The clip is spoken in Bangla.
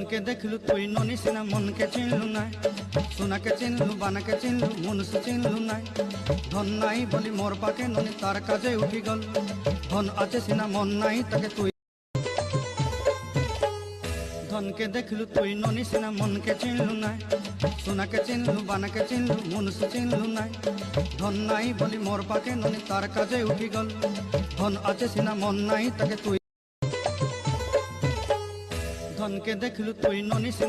ধনকে দেখলু তুই ননি সিনা মনকে চিনলু নাই, সোনাকে চিনলু বানাকে চিনলু মনুষ চিনলু নাই। ধন নাই বলি মোর পাকে ননি তার কাজে উঠি গল, ধন আছে সিনা মন নাই তাকে তুই। ধনকে দেখলু তুই ননি সিনা মনকে চিনলু নাই, সোনাকে চিনলু বানাকে চিনলু মনুষ চিনলু নাই। ধন নাই বলি মোর পাকে ননি তার কাজে উঠি গল, ধন আছে সিনা মন নাই তাকে তুই। ধনকে দেখলু তুই ননি সিনা